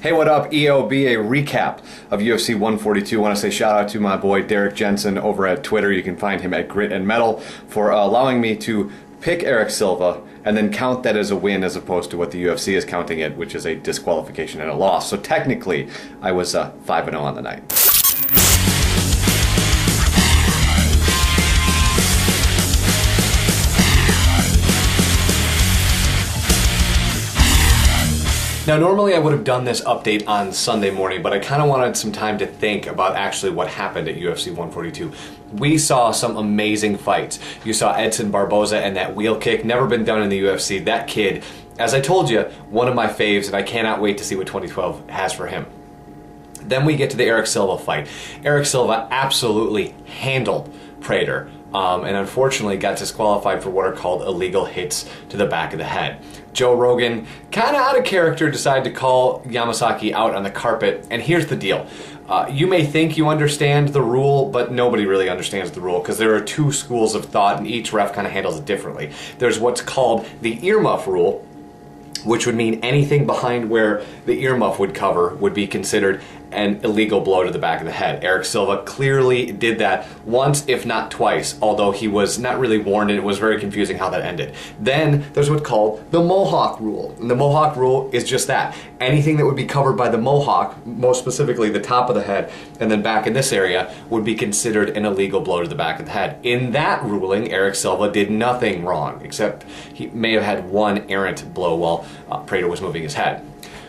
Hey, what up? EOB, a recap of UFC 142. I want to say shout out to my boy Derek Jensen over at Twitter. You can find him at Grit and Metal for allowing me to pick Eric Silva and then count that as a win as opposed to what the UFC is counting it, which is a disqualification and a loss. So technically, I was 5-0 on the night. Now, normally I would have done this update on Sunday morning, but I kind of wanted some time to think about actually what happened at UFC 142. We saw some amazing fights. You saw Edson Barboza and that wheel kick, never been done in the UFC. That kid, as I told you, one of my faves, and I cannot wait to see what 2012 has for him. Then we get to the Eric Silva fight. Eric Silva absolutely handled Prater. And unfortunately got disqualified for what are called illegal hits to the back of the head. Joe Rogan, kind of out of character, decided to call Yamasaki out on the carpet, and here's the deal. You may think you understand the rule, but nobody really understands the rule because there are two schools of thought and each ref kind of handles it differently. There's what's called the earmuff rule, which would mean anything behind where the earmuff would cover would be considered an illegal blow to the back of the head. Eric Silva clearly did that once, if not twice, although he was not really warned and it was very confusing how that ended. Then there's what's called the Mohawk rule. And the Mohawk rule is just that. Anything that would be covered by the Mohawk, most specifically the top of the head and then back in this area, would be considered an illegal blow to the back of the head. In that ruling, Eric Silva did nothing wrong, except he may have had one errant blow while Prater was moving his head.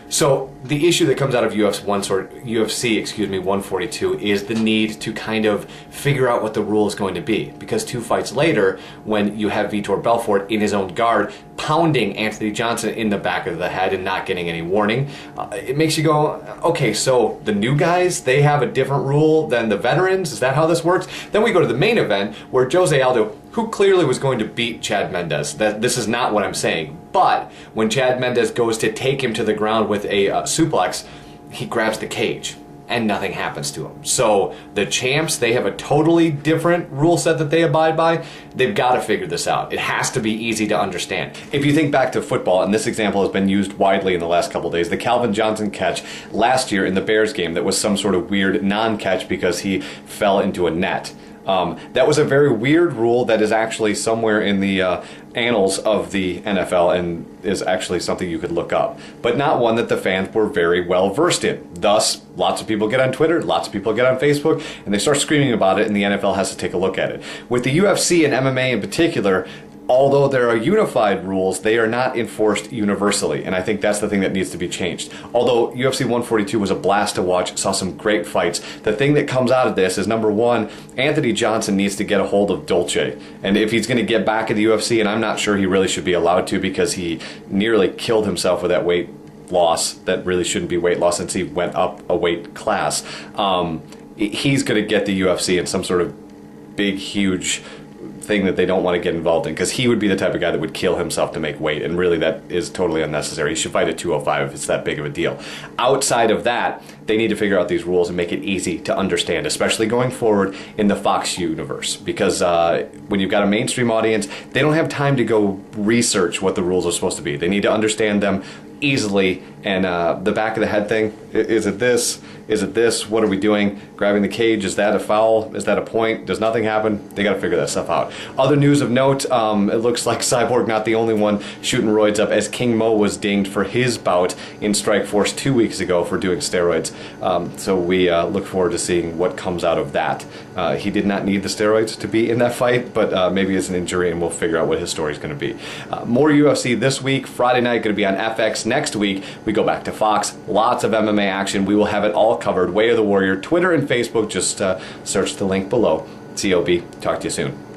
So the issue that comes out of UFC 142 is the need to kind of figure out what the rule is going to be. Because two fights later, when you have Vitor Belfort in his own guard pounding Anthony Johnson in the back of the head and not getting any warning, it makes you go, okay, so the new guys, they have a different rule than the veterans? Is that how this works? Then we go to the main event where Jose Aldo, who clearly was going to beat Chad Mendes. This is not what I'm saying. But when Chad Mendes goes to take him to the ground with a suplex, he grabs the cage and nothing happens to him. So the champs, they have a totally different rule set that they abide by. They've got to figure this out. It has to be easy to understand. If you think back to football, and this example has been used widely in the last couple of days, the Calvin Johnson catch last year in the Bears game that was some sort of weird non-catch because he fell into a net. That was a very weird rule that is actually somewhere in the annals of the NFL and is actually something you could look up, but not one that the fans were very well versed in. Thus, lots of people get on Twitter, lots of people get on Facebook, and they start screaming about it, and the NFL has to take a look at it. With the UFC and MMA in particular, although there are unified rules, they are not enforced universally, and I think that's the thing that needs to be changed. Although UFC 142 was a blast to watch, saw some great fights, the thing that comes out of this is, number one, Anthony Johnson needs to get a hold of Dolce, and if he's going to get back in the UFC, and I'm not sure he really should be allowed to because he nearly killed himself with that weight loss that really shouldn't be weight loss since he went up a weight class, he's going to get the UFC in some sort of big, huge thing that they don't want to get involved in, because he would be the type of guy that would kill himself to make weight, and really that is totally unnecessary. He should fight at 205 if it's that big of a deal. Outside of that, they need to figure out these rules and make it easy to understand, especially going forward in the Fox universe, because when you've got a mainstream audience, they don't have time to go research what the rules are supposed to be. They need to understand them easily, and the back of the head thing, is it this? Is it this? What are we doing? Grabbing the cage, is that a foul? Is that a point? Does nothing happen? They got to figure that stuff out. Other news of note, it looks like Cyborg not the only one shooting roids up, as King Mo was dinged for his bout in Strikeforce 2 weeks ago for doing steroids. So we look forward to seeing what comes out of that. He did not need the steroids to be in that fight, but maybe it's an injury, and we'll figure out what his story is going to be. More UFC this week. Friday night going to be on FX. Next week we go back to Fox. Lots of MMA action. We will have it all covered. Way of the Warrior, Twitter and Facebook. Just search the link below. COB. Talk to you soon.